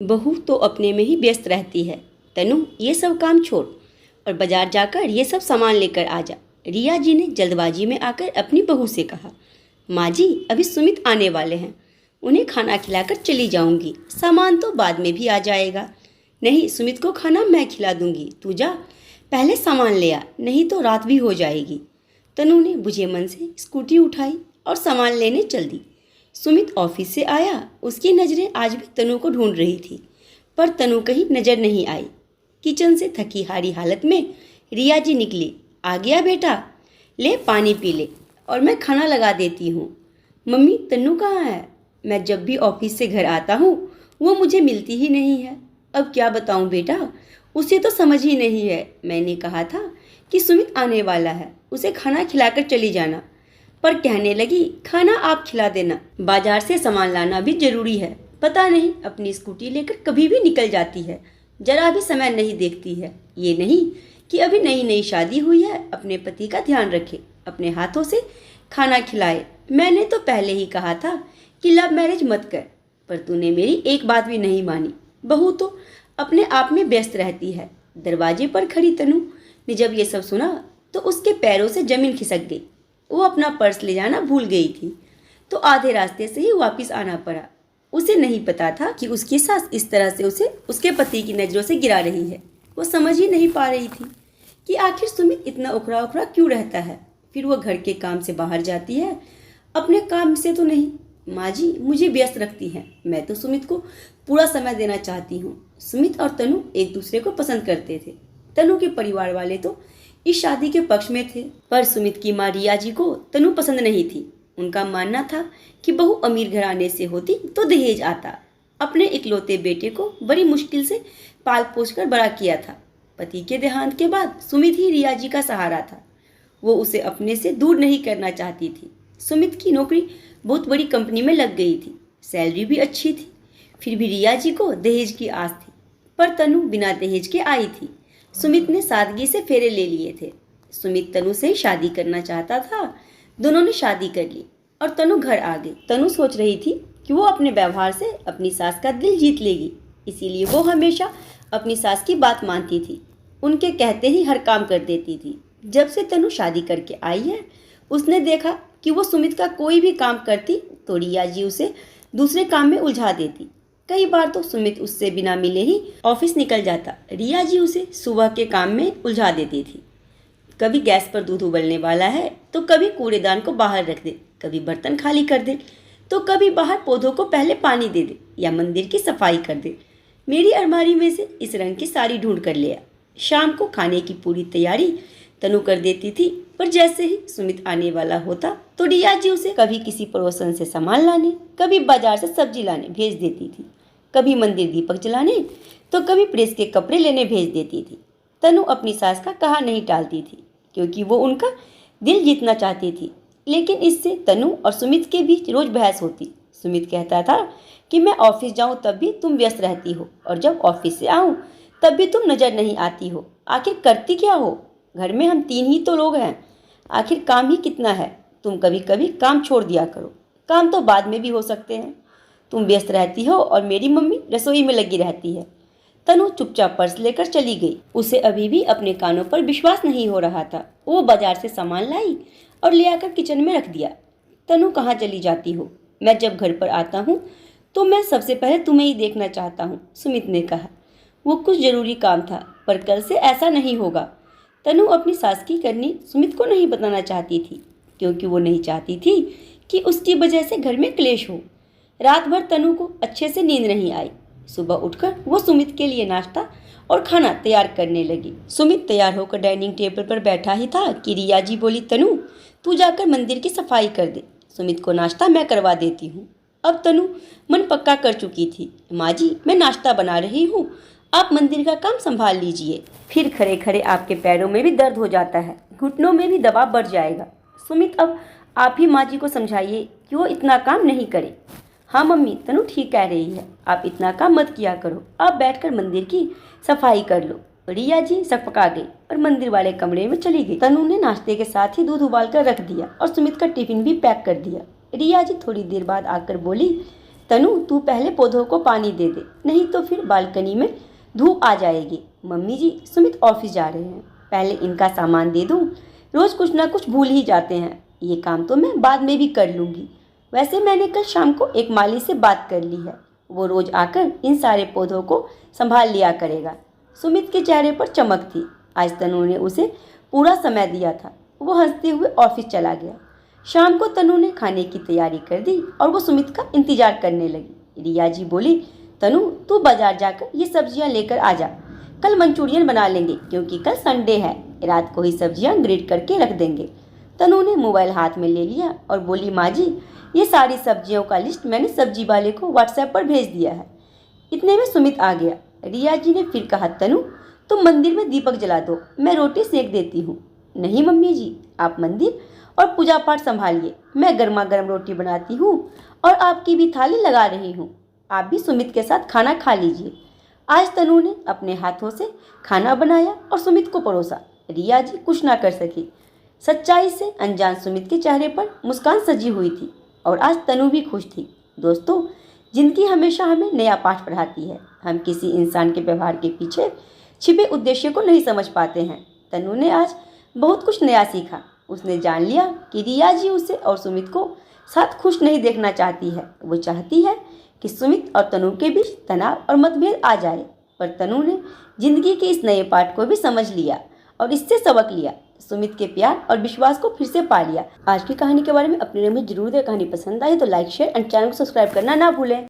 बहू तो अपने में ही व्यस्त रहती है। तनु, ये सब काम छोड़ और बाजार जाकर ये सब सामान लेकर आ जा। रिया जी ने जल्दबाजी में आकर अपनी बहू से कहा। माँ जी, अभी सुमित आने वाले हैं, उन्हें खाना खिलाकर चली जाऊंगी, सामान तो बाद में भी आ जाएगा। नहीं, सुमित को खाना मैं खिला दूंगी, तू जा पहले सामान ले आ, नहीं तो रात भी हो जाएगी। तनु ने बुझे मन से स्कूटी उठाई और सामान लेने चल दी। सुमित ऑफिस से आया, उसकी नज़रें आज भी तनु को ढूंढ रही थी, पर तनु कहीं नज़र नहीं आई। किचन से थकी हारी हालत में रिया जी निकली। आ गया बेटा, ले पानी पी ले और मैं खाना लगा देती हूँ। मम्मी, तनु कहाँ है? मैं जब भी ऑफिस से घर आता हूँ वो मुझे मिलती ही नहीं है। अब क्या बताऊँ बेटा, उसे तो समझ ही नहीं है। मैंने कहा था कि सुमित आने वाला है, उसे खाना खिलाकर चली जाना, पर कहने लगी खाना आप खिला देना, बाजार से सामान लाना भी जरूरी है। पता नहीं अपनी स्कूटी लेकर कभी भी निकल जाती है, जरा भी समय नहीं देखती है। ये नहीं कि अभी नई नई शादी हुई है, अपने पति का ध्यान रखे, अपने हाथों से खाना खिलाए। मैंने तो पहले ही कहा था कि लव मैरिज मत कर, पर तूने मेरी एक बात भी नहीं मानी। बहू तो अपने आप में व्यस्त रहती है। दरवाजे पर खड़ी तनु ने जब ये सब सुना तो उसके पैरों से जमीन खिसक गई। वो अपना पर्स ले जाना भूल गई थी, तो आधे रास्ते से ही वापस आना पड़ा। उसे नहीं पता था कि उसकी सास इस तरह से उसे उसके पति की नज़रों से गिरा रही है। वो समझ ही नहीं पा रही थी कि आखिर सुमित इतना उखड़ा उखड़ा क्यों रहता है। फिर वो घर के काम से बाहर जाती है, अपने काम से तो नहीं। माँ जी मुझे व्यस्त रखती हैं, मैं तो सुमित को पूरा समय देना चाहती हूँ। सुमित और तनु एक दूसरे को पसंद करते थे। तनु के परिवार वाले तो इस शादी के पक्ष में थे, पर सुमित की माँ रिया जी को तनु पसंद नहीं थी। उनका मानना था कि बहू अमीर घराने से होती तो दहेज आता। अपने इकलौते बेटे को बड़ी मुश्किल से पाल पोस कर बड़ा किया था। पति के देहांत के बाद सुमित ही रिया जी का सहारा था। वो उसे अपने से दूर नहीं करना चाहती थी। सुमित की नौकरी बहुत बड़ी कंपनी में लग गई थी, सैलरी भी अच्छी थी। फिर भी रिया जी को दहेज की आस थी, पर तनु बिना दहेज के आई थी। सुमित ने सादगी से फेरे ले लिए थे। सुमित तनु से शादी करना चाहता था। दोनों ने शादी कर ली और तनु घर आ गई। तनु सोच रही थी कि वो अपने व्यवहार से अपनी सास का दिल जीत लेगी, इसीलिए वो हमेशा अपनी सास की बात मानती थी, उनके कहते ही हर काम कर देती थी। जब से तनु शादी करके आई है, उसने देखा कि वो सुमित का कोई भी काम करती तो रिया जी उसे दूसरे काम में उलझा देती। कई बार तो सुमित उससे बिना मिले ही ऑफिस निकल जाता। रिया जी उसे सुबह के काम में उलझा देती थी। कभी गैस पर दूध उबलने वाला है तो कभी कूड़ेदान को बाहर रख दे, कभी बर्तन खाली कर दे, तो कभी बाहर पौधों को पहले पानी दे दे या मंदिर की सफाई कर दे। मेरी अलमारी में से इस रंग की साड़ी ढूंढ कर ले आ। शाम को खाने की पूरी तैयारी तनु कर देती थी, पर जैसे ही सुमित आने वाला होता तो रिया जी उसे कभी किसी पड़ोसन से सामान लाने, कभी बाजार से सब्जी लाने भेज देती थी, कभी मंदिर दीपक जलाने तो कभी प्रेस के कपड़े लेने भेज देती थी। तनु अपनी सास का कहा नहीं टालती थी, क्योंकि वो उनका दिल जीतना चाहती थी। लेकिन इससे तनु और सुमित के बीच रोज बहस होती। सुमित कहता था कि मैं ऑफिस जाऊं तब भी तुम व्यस्त रहती हो, और जब ऑफिस से आऊं तब भी तुम नजर नहीं आती हो। आखिर करती क्या हो? घर में हम 3 ही तो लोग हैं, आखिर काम ही कितना है? तुम कभी कभी काम छोड़ दिया करो, काम तो बाद में भी हो सकते हैं। तुम व्यस्त रहती हो और मेरी मम्मी रसोई में लगी रहती है। तनु चुपचाप पर्स लेकर चली गई। उसे अभी भी अपने कानों पर विश्वास नहीं हो रहा था। वो बाजार से सामान लाई और ले आकर किचन में रख दिया। तनु कहाँ चली जाती हो? मैं जब घर पर आता हूँ तो मैं सबसे पहले तुम्हें ही देखना चाहता हूँ, सुमित ने कहा। वो कुछ जरूरी काम था, पर कल से ऐसा नहीं होगा। तनु अपनी सास की करनी सुमित को नहीं बताना चाहती थी, क्योंकि वो नहीं चाहती थी कि उसकी वजह से घर में क्लेश हो। रात भर तनु को अच्छे से नींद नहीं आई। सुबह उठकर वो सुमित के लिए नाश्ता और खाना तैयार करने लगी। सुमित तैयार होकर डाइनिंग टेबल पर बैठा ही था कि रिया जी बोली, तनु तू जाकर मंदिर की सफाई कर दे, सुमित को नाश्ता मैं करवा देती हूँ। अब तनु मन पक्का कर चुकी थी। माँ जी मैं नाश्ता बना रही हूँ, आप मंदिर का काम संभाल लीजिए। फिर खड़े खड़े आपके पैरों में भी दर्द हो जाता है, घुटनों में भी दबाव बढ़ जाएगा। सुमित अब आप ही माँ जी को समझाइए कि वो इतना काम नहीं करे। हाँ मम्मी, तनु ठीक कह रही है, आप इतना काम मत किया करो, आप बैठकर मंदिर की सफाई कर लो। रिया जी सकपका गई और मंदिर वाले कमरे में चली गई। तनु ने नाश्ते के साथ ही दूध उबाल कर रख दिया और सुमित का टिफिन भी पैक कर दिया। रिया जी थोड़ी देर बाद आकर बोली, तनु, तू पहले पौधों को पानी दे दे, नहीं तो फिर बालकनी में धूप आ जाएगी। मम्मी जी, सुमित ऑफिस जा रहे हैं, पहले इनका सामान दे दूं। रोज कुछ ना कुछ भूल ही जाते हैं। ये काम तो मैं बाद में भी कर लूँगी। वैसे मैंने कल शाम को एक माली से बात कर ली है, वो रोज आकर इन सारे पौधों को संभाल लिया करेगा। सुमित के चेहरे पर चमक थी। आज तनु ने उसे पूरा समय दिया था। वो हंसते हुए ऑफिस चला गया। शाम को तनु ने खाने की तैयारी कर दी और वो सुमित का इंतजार करने लगी। रिया जी बोली, तनु, तू बाजार जाकर ये सब्जियां लेकर आ जा। कल मंचूरियन बना लेंगे क्योंकि कल संडे है। रात को ही सब्जियां ग्रेट करके रख देंगे। तनु ने मोबाइल हाथ में ले लिया और बोली, माँ जी, ये सारी सब्जियों का लिस्ट मैंने सब्जी वाले को व्हाट्सएप पर भेज दिया है। इतने में सुमित आ गया। रिया जी ने फिर कहा, तनु, तुम मंदिर में दीपक जला दो, मैं रोटी सेक देती हूँ। नहीं मम्मी जी, आप मंदिर और पूजा पाठ संभालिए, मैं गर्मा गर्म रोटी बनाती हूँ और आपकी भी थाली लगा रही हूँ। आप भी सुमित के साथ खाना खा लीजिए। आज तनु ने अपने हाथों से खाना बनाया और सुमित को परोसा। रिया जी कुछ ना कर सकी। सच्चाई से अनजान सुमित के चेहरे पर मुस्कान सजी हुई थी और आज तनु भी खुश थी। दोस्तों, जिंदगी हमेशा हमें नया पाठ पढ़ाती है। हम किसी इंसान के व्यवहार के पीछे छिपे उद्देश्य को नहीं समझ पाते हैं। तनु ने आज बहुत कुछ नया सीखा। उसने जान लिया कि रिया जी उसे और सुमित को साथ खुश नहीं देखना चाहती है। वो चाहती है कि सुमित और तनु के बीच तनाव और मतभेद आ जाए। पर तनु ने जिंदगी के इस नए पाठ को भी समझ लिया और इससे सबक लिया। सुमित के प्यार और विश्वास को फिर से पा लिया। आज की कहानी के बारे में अपने में जरूर दें। कहानी पसंद आई तो लाइक, शेयर एंड चैनल को सब्सक्राइब करना ना भूलें।